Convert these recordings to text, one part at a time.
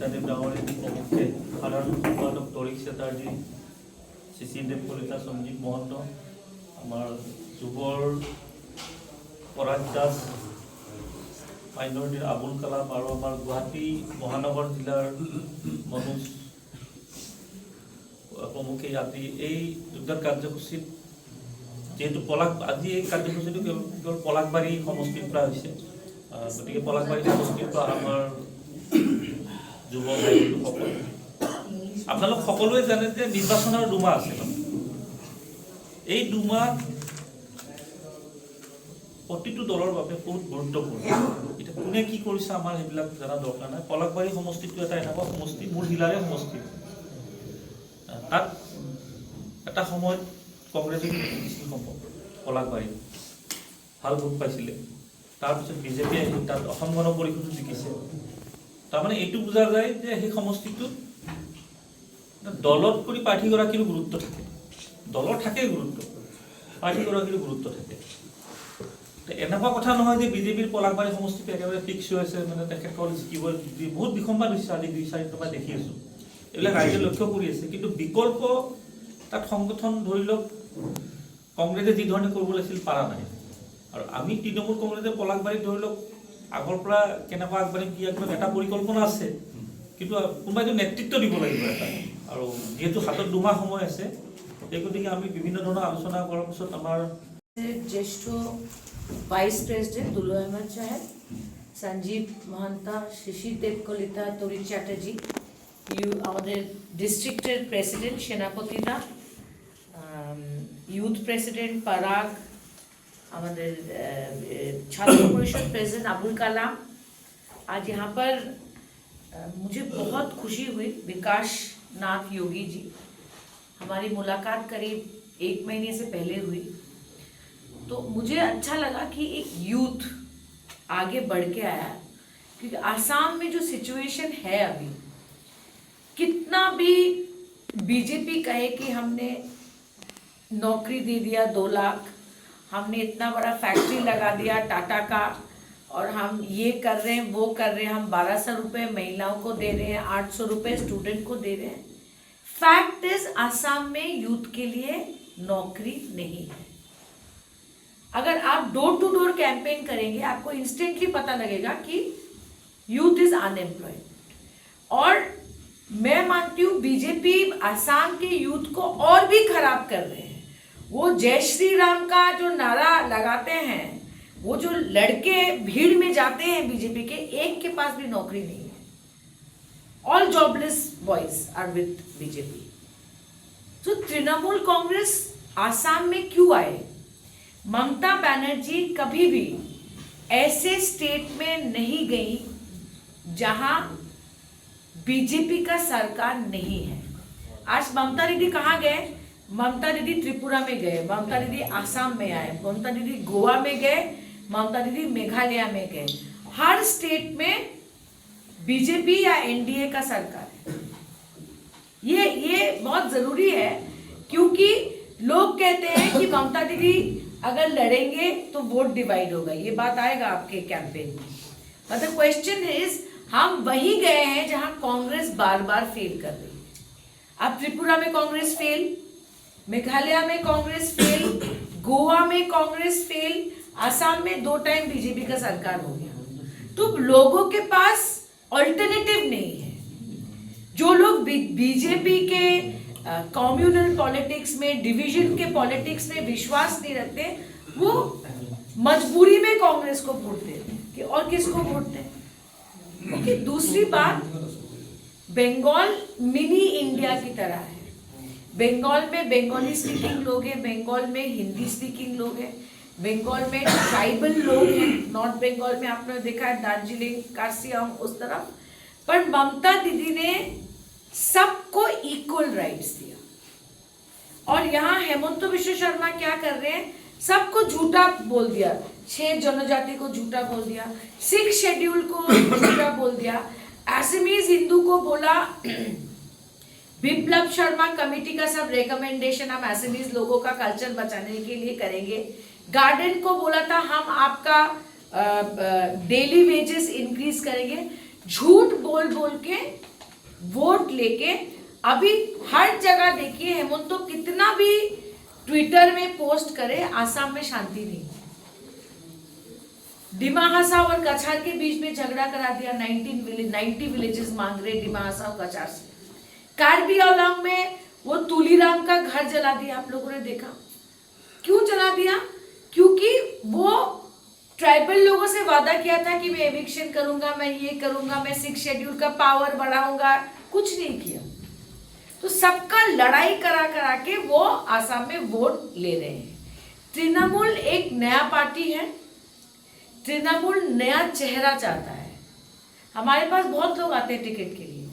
কৃষ্ণাদেৱ ডাঙৰীয়া প্ৰমুখ্যে সাধাৰণ সম্পাদক তৰিক চেটাৰ্জী, শিশিৰদেৱ কলিতা, সঞ্জীৱ মহন্ত, আমাৰ যুৱৰ পৰাগ দাস, মাইনৰিটিৰ আবুল কালাম আৰু আমাৰ গুৱাহাটী মহানগৰ জিলাৰ মনোজ প্ৰমুখ্যে আজি এই যোগদান কাৰ্যসূচীত যেহেতু আজি এই কাৰ্যসূচীটো কেৱল পলাশবাৰী সমষ্টিৰ পৰা হৈছে, গতিকে পলাশবাৰী সমষ্টিৰ পৰা আমাৰ যুৱ ভাই বন্ধুসকল, আপোনালোক সকলোৱে জানে যে নিৰ্বাচনৰ দুমাহ আছে। এই দুমাহ প্ৰতিটো দলৰ বাবে বহুত গুৰুত্বপূৰ্ণ। এতিয়া কোনে কি কৰিছে আমাৰ সেইবিলাক জনা দৰকাৰ নাই। পলাশবাৰী সমষ্টিটো এটা এনেকুৱা সমষ্টি, মোৰ জিলাৰে সমষ্টি। তাত এটা সময়ত কংগ্ৰেছে জিকিছিল পলাশবাৰীত, ভাল ভোট পাইছিলে। তাৰপিছত বিজেপি আহি তাত অসম গণ পৰিষদো জিকিছে। তাৰমানে এইটো বুজা যায় যে সেই সমষ্টিটোত দলত কৰি প্ৰাৰ্থীগৰাকীৰো গুৰুত্ব থাকে, দলৰ থাকে গুৰুত্ব, প্ৰাৰ্থীগৰাকীৰো গুৰুত্ব থাকে। এনেকুৱা কথা নহয় যে বিজেপিৰ পলাশবাৰী সমষ্টিটো একেবাৰে ফিক্স হৈ আছে, মানে তেখেতসকল জিকিব। বহুত বিসম্বাদ হৈছে আজি 2-4 দিনৰ পৰা দেখি আছোঁ। এইবিলাক ৰাইজে লক্ষ্য কৰি আছে। কিন্তু বিকল্প তাত সংগঠন ধৰি লওক কংগ্ৰেছে যি ধৰণে কৰিব লাগিছিল পাৰা নাই। আৰু আমি তৃণমূল কংগ্ৰেছে পলাশবাৰীত ধৰি লওক আগৰ পৰা কেনেকুৱা আগবাঢ়িম কি আগবাঢ়িম এটা পৰিকল্পনা আছে, কিন্তু কোনোবাই নেতৃত্ব দিব লাগিব এটা। আৰু যিহেতু হাতত দুমাহ সময় আছে, সেই গতিকে আমি বিভিন্ন ধৰণৰ আলোচনা কৰাৰ পিছত আমাৰ জ্যেষ্ঠ ভাইস প্রেসিডেন্ট দুলু আহমেদ সাহেব, সঞ্জীব মহান্তা, শিশিরদেব কলিতা, তরিক চ্যাটার্জি, আমাদের ডিস্ট্রিক্টের প্রেসিডেন্ট সেনাপতিদা, यूथ प्रेसिडेंट पराग, हमारे छात्र परिषद प्रेसिडेंट अबुल कलाम। आज यहाँ पर मुझे बहुत खुशी हुई। विकास नाथ योगी जी, हमारी मुलाकात करीब 1 महीने से पहले हुई, तो मुझे अच्छा लगा कि एक यूथ आगे बढ़ के आया। क्योंकि आसाम में जो सिचुएशन है अभी, कितना भी बीजेपी कहे कि हमने नौकरी दे दिया 2 लाख, हमने इतना बड़ा फैक्ट्री लगा दिया टाटा का, और हम ये कर रहे हैं वो कर रहे हैं, हम 1200 रुपये महिलाओं को दे रहे हैं, 800 रुपये स्टूडेंट को दे रहे हैं। फैक्ट इज आसाम में यूथ के लिए नौकरी नहीं है। अगर आप डोर टू डोर कैंपेन करेंगे, आपको इंस्टेंटली पता लगेगा कि यूथ इज अनएम्प्लॉयड। और मैं मानती हूँ बीजेपी आसाम के यूथ को और भी खराब कर रहे हैं। वो जय श्री राम का जो नारा लगाते हैं, वो जो लड़के भीड़ में जाते हैं बीजेपी के, एक के पास भी नौकरी नहीं है। All jobless boys are with BJP. तो तृणमूल कांग्रेस आसाम में क्यों आए? ममता बनर्जी कभी भी ऐसे स्टेट में नहीं गई जहां बीजेपी का सरकार नहीं है। आज ममता दीदी कहाँ गए? ममता दीदी त्रिपुरा में गए, ममता दीदी आसाम में आए, ममता दीदी गोवा में गए, ममता दीदी मेघालय में गए। हर स्टेट में बीजेपी या एनडीए का सरकार है। ये बहुत जरूरी है, क्योंकि लोग कहते हैं कि ममता दीदी अगर लड़ेंगे तो वोट डिवाइड होगा। ये बात आएगा आपके कैंपेन में। मतलब क्वेश्चन इज, हम वहीं गए हैं जहां कांग्रेस बार बार फेल कर रही है। अब त्रिपुरा में कांग्रेस फेल, मेघालय में कांग्रेस फेल, गोवा में कांग्रेस फेल, आसाम में 2 टाइम बीजेपी का सरकार हो गया। तो लोगों के पास ऑल्टरनेटिव नहीं है। जो लोग बीजेपी के कम्युनल पॉलिटिक्स में, डिवीजन के पॉलिटिक्स में विश्वास नहीं रखते, वो मजबूरी में कांग्रेस को वोट देते और किसको वोट दें। ओके, दूसरी बात, बंगाल मिनी इंडिया की तरह है। बंगाल में बंगाली स्पीकिंग लोग हैं, बंगाल में हिंदी स्पीकिंग लोग हैं, बंगाल में ट्राइबल लोग हैं। नॉर्थ बंगाल में आपने देखा है दार्जिलिंग, कार्सियांग, उस तरफ। पर ममता दीदी ने सबको इक्वल राइट्स दिया। और यहाँ हेमंत विश्व शर्मा क्या कर रहे हैं? सबको झूठा बोल दिया। 6 जनजाति को झूठा बोल दिया, 6 शेड्यूल को झूठा बोल दिया, एसएमईज हिंदू को बोला विप्लव शर्मा कमेटी का सब रिकमेंडेशन हम एसएमईज लोगों का कल्चर बचाने के लिए करेंगे। गार्डन को बोला था हम आपका डेली वेजेस इंक्रीज करेंगे। झूठ बोल बोल के वोट लेके अभी हर जगह देखिए हेमंत तो कितना भी ट्विटर में पोस्ट करे, आसाम में शांति नहीं। डिमा हसाव और कछार के बीच में झगड़ा करा दिया, 90 विलेजेस मांग रहे डिमा हसाव कछार से। कार्बी आंगलोंग में वो तुलीराम का घर जला दिया, आप लोगों ने देखा। क्यों जला दिया? क्योंकि वो ट्राइबल लोगों से वादा किया था कि मैं एविक्शन करूंगा, मैं ये करूंगा, मैं 6 शेड्यूल का पावर बढ़ाऊंगा, कुछ नहीं किया। तो सबका लड़ाई करा के वो आसाम में वोट ले रहे हैं। तृणमूल एक नया पार्टी है, तृणमूल नया चेहरा चाहता है। हमारे पास बहुत लोग आते हैं टिकट के लिए,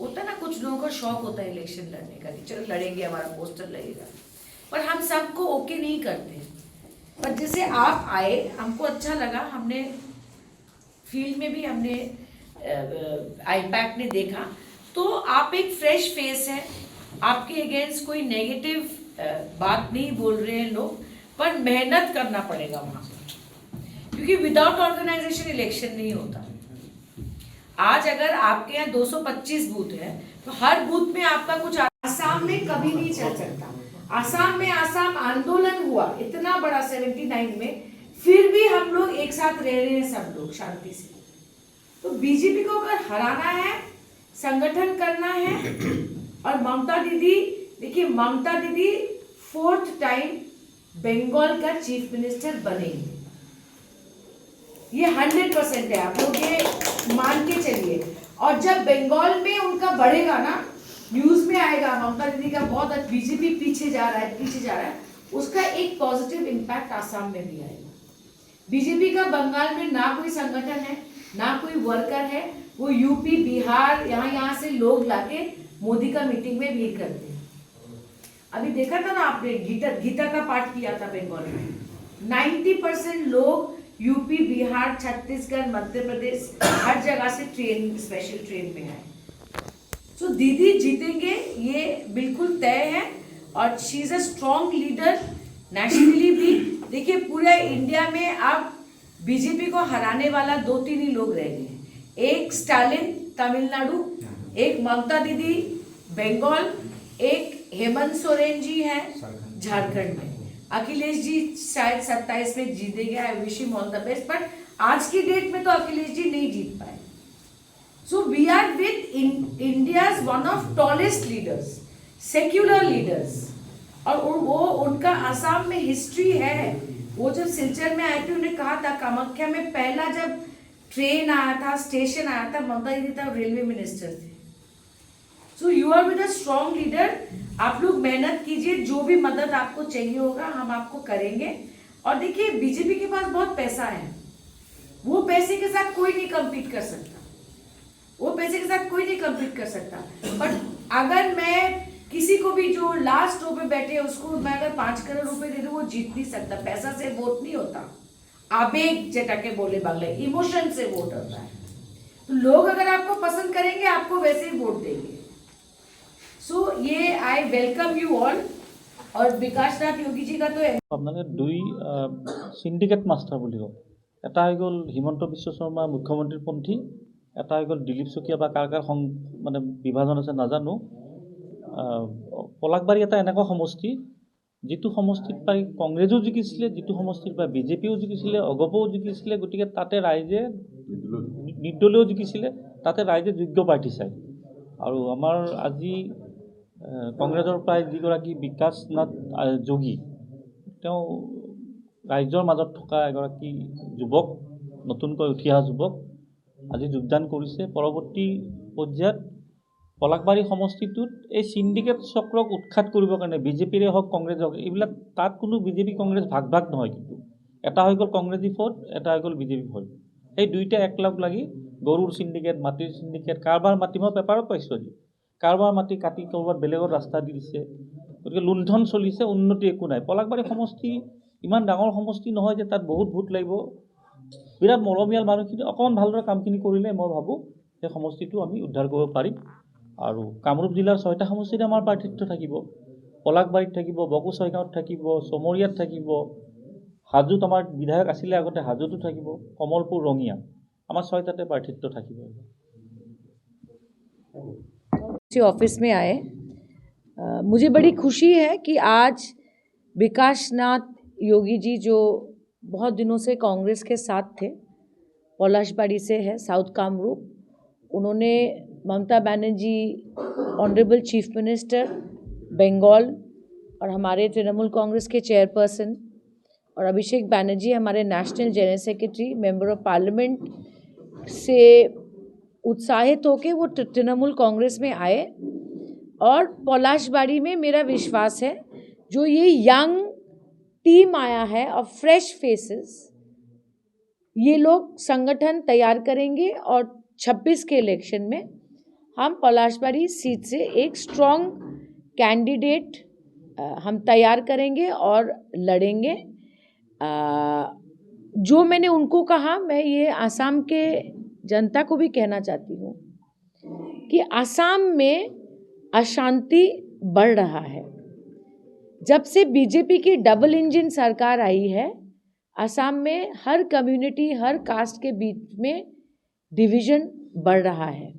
होता है ना, कुछ लोगों का शौक होता है इलेक्शन लड़ने का, चलो लड़ेंगे, हमारा पोस्टर लगेगा, पर हम सबको ओके नहीं करते। पर जैसे आप आए, हमको अच्छा लगा, हमने फील्ड में भी हमने आईपैक ने देखा, तो आप एक फ्रेश फेस है, आपके अगेंस्ट कोई नेगेटिव बात नहीं बोल रहे हैं लोग, पर मेहनत करना पड़ेगा वहां पर, क्योंकि विदाउट ऑर्गेनाइजेशन इलेक्शन नहीं होता। आज अगर आपके यहाँ 225 बूथ है तो हर बूथ में आपका कुछ, आसाम में कभी नहीं चल सकता। आसाम में आसाम आंदोलन हुआ इतना बड़ा 79 में, फिर भी हम लोग एक साथ रह रहे हैं सब लोग शांति से। तो बीजेपी को अगर हराना है, संगठन करना है, और ममता दीदी, देखिए ममता दीदी 4th टाइम बंगाल का चीफ मिनिस्टर बनेंगे, ये 100% है, आप लोग ये मान के चलिए। और जब बंगाल में उनका बढ़ेगा ना, न्यूज में आएगा ममता दीदी का बहुत बीजेपी पीछे जा रहा है, उसका एक पॉजिटिव इम्पैक्ट आसाम में भी आएगा। बीजेपी का बंगाल में ना कोई संगठन है, ना कोई वर्कर है, वो यूपी बिहार यहाँ से लोग लाके मोदी का मीटिंग में भीड़ करते हैं। अभी देखा था ना आपने, गीता का पाठ किया था बंगाल में, 90% लोग यूपी बिहार छत्तीसगढ़ मध्य प्रदेश हर जगह से ट्रेन, स्पेशल ट्रेन में आए। तो दीदी जीतेंगे, ये बिल्कुल तय है, और she is a strong leader nationally भी। देखिए पूरे इंडिया में अब बीजेपी को हराने वाला 2-3 ही लोग रह गए हैं, एक स्टालिन तमिलनाडु, एक ममता दीदी बंगाल, एक हेमंत सोरेन जी है झारखंड में, अखिलेश जी शायद 27 में जीतेंगे, I wish him all the best, but आज की डेट में तो अखिलेश जी नहीं जीत पाए। So we are with India's one of tallest leaders, secular leaders, और वो उनका आसाम में हिस्ट्री है। वो जब सिलचर में आए थे, उन्होंने कहा था कामाख्या में पहला जब ट्रेन आया था, स्टेशन आया था, ममता दीदी तब रेलवे मिनिस्टर थे। So you are with a strong leader, आप लोग मेहनत कीजिए, जो भी मदद आपको चाहिए होगा हम आपको करेंगे। और देखिए बीजेपी के पास बहुत पैसा है, वो पैसे के साथ कोई नहीं कम्पीट कर सकता, बट अगर मैं किसी को भी जो लास्ट रो पे बैठे उसको मैं अगर 5 करोड़ रुपए दे दूं, वो जीत नहीं सकता। पैसा से वोट नहीं होता, आवेग जटके बोले बांग्ला, इमोशन से वोट होता है। तो लोग अगर आपको पसंद करेंगे, आपको वैसे ही वोट देंगे। सो ये आई वेलकम यू ऑल। और विकास नाथ योगी जी का तो আপোনালোকে 2 সিন্ডিকেট মাষ্টাৰ বুলি কয়, এটা হৈ গ'ল হিমন্ত বিশ্ব শৰ্মা মুখ্যমন্ত্ৰীপন্থী, এটা হৈ গ'ল দিলীপ চকীয়া বা কাৰ মানে বিভাজন আছে নাজানো। পলাকবাৰী এটা এনেকুৱা সমষ্টি, যিটো সমষ্টিত পাই কংগ্ৰেছো জিকিছিলে, যিটো সমষ্টিত পাই বিজেপিও জিকিছিলে, অগপও জিকিছিলে, গতিকে তাতে ৰাইজে নিৰ্দলীয় জিকিছিলে, তাতে ৰাইজে যোগ্য প্ৰাৰ্থী চায়। আৰু আমাৰ আজি কংগ্ৰেছৰ প্ৰায় যিগৰাকী বিকাশ নাথ যোগী, তেওঁ ৰাইজৰ মাজত থকা এগৰাকী যুৱক, নতুনকৈ উঠি অহা যুৱক, আজি যোগদান কৰিছে। পৰৱৰ্তী পৰ্যায়ত পলাকবাৰী সমষ্টিটোত এই চিণ্ডিকেট চক্ৰক উৎখাত কৰিবৰ কাৰণে বিজেপিৰে হওক কংগ্ৰেছ হওক, এইবিলাক তাত কোনো বিজেপি কংগ্ৰেছ ভাগ নহয়, কিন্তু এটা হৈ গ'ল কংগ্ৰেছী ফ'ট, এটা হৈ গ'ল বিজেপি ফ'ট। এই দুইটা একলগ লাগি গৰুৰ চিণ্ডিকেট, মাটিৰ চিণ্ডিকেট, কাৰোবাৰ মাটি মই পেপাৰত পাইছোঁ আজি, কাৰোবাৰ মাটি কাটি ক'ৰবাত বেলেগত ৰাস্তা দি দিছে, গতিকে লুণ্ঠন চলিছে, উন্নতি একো নাই। পলাকবাৰী সমষ্টি ইমান ডাঙৰ সমষ্টি নহয় যে তাত বহুত ভোট লাগিব, বিৰাট মৰমীয়াল মানুহখিনি অকণমান ভালদৰে কামখিনি কৰিলে মই ভাবোঁ সেই সমষ্টিটো আমি উদ্ধাৰ কৰিব পাৰিম। আৰু কামৰূপ জিলাৰ 6টা সমষ্টিত আমাৰ প্ৰাৰ্থিত্ব থাকিব, পলাকবাৰীত থাকিব, বকো-ছয়গাঁৱত থাকিব, চমৰীয়াত থাকিব, হাজোত আমাৰ বিধায়ক আছিলে আগতে, হাজোতো থাকিব, কমলপুৰ, ৰঙিয়া, আমাৰ 6টাতে প্ৰাৰ্থিত্ব থাকিব। एसपी ऑफिस में आए। मुझे बड़ी खुशी है कि आज विकास नाथ योगी जी, जो बहुत दिनों से कांग्रेस के साथ थे, पलाशबाड़ी से है, साउथ कामरूप, उन्होंने Mamata Banerjee, honourable chief minister Bengal और हमारे तृणमूल कांग्रेस के चेयरपर्सन और अभिषेक बनर्जी हमारे national general secretary, member of parliament से उत्साहित होकर वो तृणमूल कांग्रेस में आए। और पलाशबाड़ी में मेरा विश्वास है जो ये यंग टीम आया है और फ्रेश फेसेस, ये लोग संगठन तैयार करेंगे और 26 के इलेक्शन में हम पलाशबाड़ी सीट से एक स्ट्रॉन्ग कैंडिडेट हम तैयार करेंगे और लड़ेंगे। जो मैंने उनको कहा, मैं ये आसाम के जनता को भी कहना चाहती हूँ कि आसाम में अशांति बढ़ रहा है। जब से बीजेपी की डबल इंजन सरकार आई है, आसाम में हर कम्युनिटी, हर कास्ट के बीच में डिवीजन बढ़ रहा है।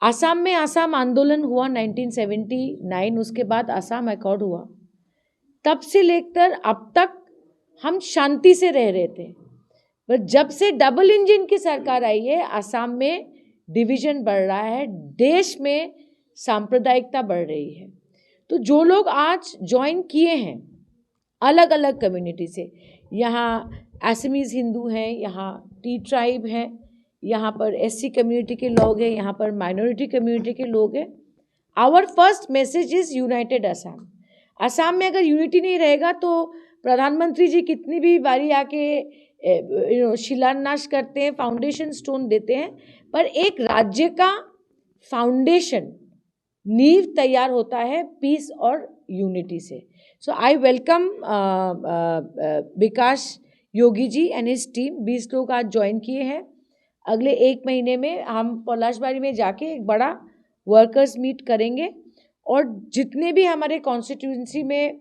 आसाम में आसाम आंदोलन हुआ 1979, उसके बाद आसाम अकॉर्ड हुआ। तब से लेकर अब तक हम शांति से रह रहे थे, पर जब से डबल इंजन की सरकार आई है, आसाम में डिवीजन बढ़ रहा है, देश में सांप्रदायिकता बढ़ रही है। तो जो लोग आज ज्वाइन किए हैं अलग अलग कम्युनिटी से, यहाँ असमीज़ हिंदू हैं, यहाँ टी ट्राइब हैं, यहाँ पर एससी कम्युनिटी के लोग हैं, यहाँ पर माइनॉरिटी कम्युनिटी के लोग हैं। Our first message is united Assam. Assam में अगर यूनिटी नहीं रहेगा तो प्रधानमंत्री जी कितनी भी बारी आके शिलान्यास करते हैं, फाउंडेशन स्टोन देते हैं, पर एक राज्य का फाउंडेशन, नींव तैयार होता है पीस और यूनिटी से। So I welcome Vikas Yogi ji and his team. 20 लोग आज ज्वाइन किए हैं। अगले 1 महीने में हम पलाशबाड़ी में जाके एक बड़ा वर्कर्स मीट करेंगे और जितने भी हमारे कॉन्स्टिट्यूंसी में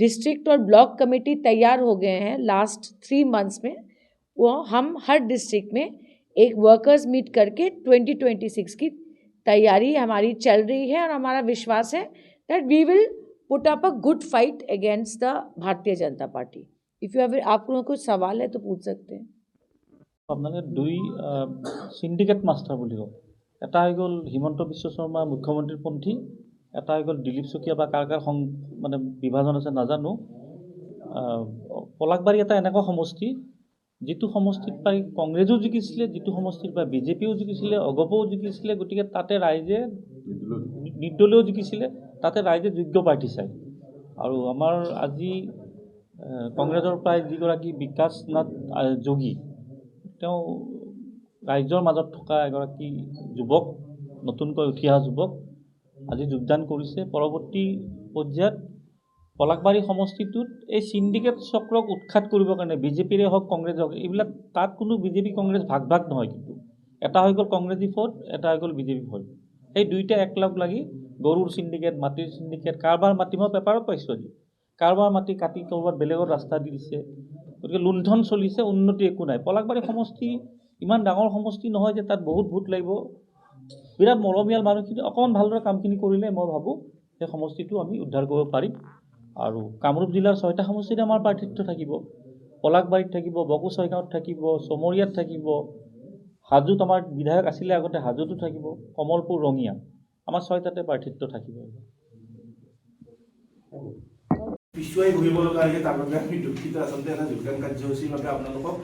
डिस्ट्रिक्ट और ब्लॉक कमेटी तैयार हो गए हैं लास्ट 3 मंथ्स में, वो हम हर डिस्ट्रिक्ट में एक वर्कर्स मीट करके 2026 की तैयारी हमारी चल रही है। और हमारा विश्वास है that we will put up a good fight against the Bharatiya Janata party. If you have, आपको कुछ सवाल है तो पूछ सकते हैं। আপোনালোকে 2 সিন্ডিকেট মাষ্টাৰ বুলি কওঁ। এটা হৈ গ'ল হিমন্ত বিশ্ব শৰ্মা মুখ্যমন্ত্ৰীৰ পন্থী, এটা হৈ গ'ল দিলীপ চকীয়া বা কাৰ মানে বিভাজন আছে নাজানো। পলাশবাৰী এটা এনেকুৱা সমষ্টি যিটো সমষ্টিত পাই কংগ্ৰেছো জিকিছিলে, যিটো সমষ্টিত পাই বিজেপিও জিকিছিলে, অগপও জিকিছিলে। গতিকে তাতে ৰাইজে নিৰ্দলীয় জিকিছিলে, তাতে ৰাইজে যোগ্য প্ৰাৰ্থী চায়। আৰু আমাৰ আজি কংগ্ৰেছৰ প্ৰায় যিগৰাকী বিকাশ নাথ যোগী, তেওঁ ৰাইজৰ মাজত থকা এগৰাকী যুৱক, নতুনকৈ উঠি অহা যুৱক, আজি যোগদান কৰিছে। পৰৱৰ্তী পৰ্যায়ত পলাশবাৰী সমষ্টিটোত এই চিণ্ডিকেট চক্ৰক উৎখাত কৰিবৰ কাৰণে বিজেপিৰে হওক কংগ্ৰেছ হওক, এইবিলাক তাত কোনো বিজেপি কংগ্ৰেছ ভাগ ভাগ নহয়। কিন্তু এটা হৈ গ'ল কংগ্ৰেছী ফৌজ, এটা হৈ গ'ল বিজেপি ফৌজ। এই দুইটা একলগ লাগি গৰুৰ চিণ্ডিকেট, মাটিৰ চিণ্ডিকেট, কাৰোবাৰ মাটি মই পেপাৰত পাইছোঁ আজি, কাৰোবাৰ মাটি কাটি ক'ৰবাত বেলেগৰ ৰাস্তা দি দিছে। গতিকে লুণ্ঠন চলিছে, উন্নতি একো নাই। পলাশবাৰী সমষ্টি ইমান ডাঙৰ সমষ্টি নহয় যে তাত বহুত ভোট লাগিব। বিৰাট মৰমীয়াল মানুহখিনি অকণমান ভালদৰে কামখিনি কৰিলে মই ভাবোঁ সেই সমষ্টিটো আমি উদ্ধাৰ কৰিব পাৰিম। আৰু কামৰূপ জিলাৰ 6টা সমষ্টিত আমাৰ প্ৰাৰ্থিত্ব থাকিব। পলাশবাৰীত থাকিব, বকো ছয়গাঁৱত থাকিব, চমৰীয়াত থাকিব, হাজোত আমাৰ বিধায়ক আছিলে আগতে, হাজোতো থাকিব, কমলপুৰ, ৰঙিয়া, আমাৰ 6টাতে প্ৰাৰ্থিত্ব থাকিব। পিছুৱাই ঘূৰিব লগা হৈছে, তাৰ বাবে আমি দুঃখিত। আচলতে এটা যোগদান কাৰ্যসূচীৰ বাবে আপোনালোকক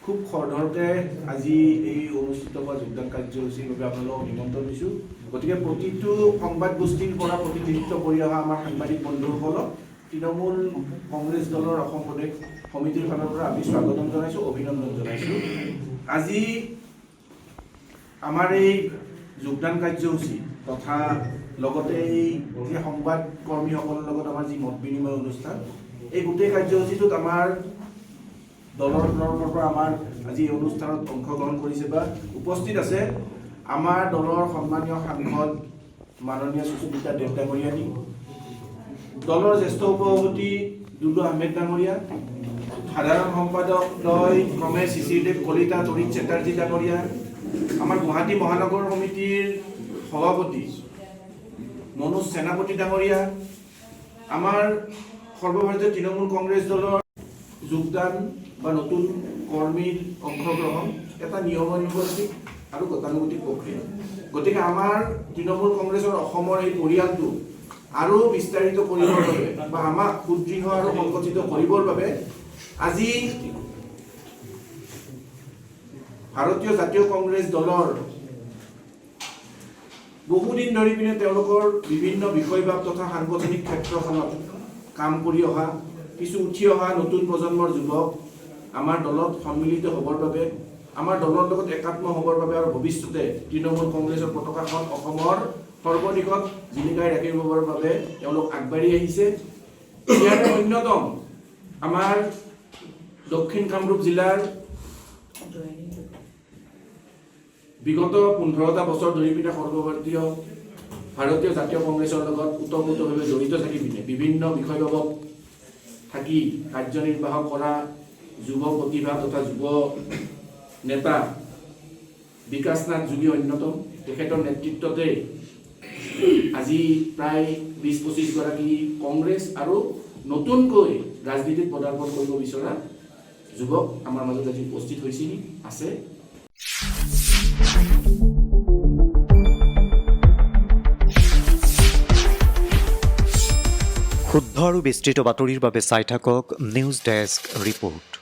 খুব খৰধৰতে আজি এই অনুষ্ঠিত হোৱা যোগদান কাৰ্যসূচীৰ বাবে আপোনালোকক নিমন্ত্ৰণ দিছোঁ। গতিকে প্ৰতিটো সংবাদ গোষ্ঠীৰ পৰা প্ৰতিনিধিত্ব কৰি অহা আমাৰ সাংবাদিক বন্ধুসকলক তৃণমূল কংগ্ৰেছ দলৰ অসম প্ৰদেশ সমিতিৰ ফালৰ পৰা আমি স্বাগতম জনাইছোঁ, অভিনন্দন জনাইছোঁ। আজি আমাৰ এই যোগদান কাৰ্যসূচী তথা লগতে এই যে সংবাদ কৰ্মীসকলৰ লগত আমাৰ যি মত বিনিময় অনুষ্ঠান, এই গোটেই কাৰ্যসূচীটোত আমাৰ দলৰ তৰফৰ পৰা আমাৰ আজি এই অনুষ্ঠানত অংশগ্ৰহণ কৰিছে বা উপস্থিত আছে আমাৰ দলৰ সন্মানীয় সাংসদ মাননীয় সুস্মিতা দেৱ ডাঙৰীয়ানী, দলৰ জ্যেষ্ঠ সভাপতি দুলু আহমেদ ডাঙৰীয়া, সাধাৰণ সম্পাদক দ্বয় ক্ৰমে শিশিৰদেৱ কলিতা, তৰিৎ চেটাৰ্জী ডাঙৰীয়া, আমাৰ গুৱাহাটী মহানগৰ সমিতিৰ সভাপতি মনোজ সেনাপতি ডাঙৰীয়া, আমাৰ সৰ্বভাৰতীয় তৃণমূল কংগ্ৰেছ দলৰ যোগদান বা নতুন কৰ্মীৰ অংশগ্ৰহণ এটা নিয়মানুৱৰ্তিক আৰু গতানুগতিক প্ৰক্ৰিয়া। গতিকে আমাৰ তৃণমূল কংগ্ৰেছৰ অসমৰ এই পৰিয়ালটো আৰু বিস্তাৰিত কৰিবৰ বাবে বা আমাক সুদৃঢ় আৰু সংগঠিত কৰিবৰ বাবে আজি ভাৰতীয় জাতীয় কংগ্ৰেছ দলৰ বহুদিন ধৰি পিনে তেওঁলোকৰ বিভিন্ন বিষয়বাব তথা সাংগঠনিক ক্ষেত্ৰখনত কাম কৰি অহা কিছু উঠি অহা নতুন প্ৰজন্মৰ যুৱক আমাৰ দলত সন্মিলিত হ'বৰ বাবে, আমাৰ দলৰ লগত একাত্ম হ'বৰ বাবে আৰু ভৱিষ্যতে তৃণমূল কংগ্ৰেছৰ পতাকাখন অসমৰ সৰ্বদিশত জিলিকাই ৰাখিবৰ বাবে তেওঁলোক আগবাঢ়ি আহিছে। ইয়াৰে অন্যতম আমাৰ দক্ষিণ কামৰূপ জিলাৰ বিগত 15টা বছৰ ধৰি পিনে সৰ্বভাৰতীয় ভাৰতীয় জাতীয় কংগ্ৰেছৰ লগত ওতঃপ্ৰোতভাৱে জড়িত থাকি পিনে বিভিন্ন বিষয়বাবত থাকি কাৰ্যনিৰ্বাহ কৰা যুৱ প্ৰতিভা তথা যুৱ নেতা বিকাশ নাথ যোগী অন্যতম। তেখেতৰ নেতৃত্বতে আজি প্ৰায় 20-25 গৰাকী কংগ্ৰেছ আৰু নতুনকৈ ৰাজনীতিত পদাৰ্পণ কৰিব বিচৰা যুৱক আমাৰ মাজত আজি উপস্থিত হৈছিল আছে। শুদ্ধ আৰু বিস্তৃত বাতৰিৰ বাবে চাই থাকক নিউজ ডেস্ক ৰিপোৰ্ট।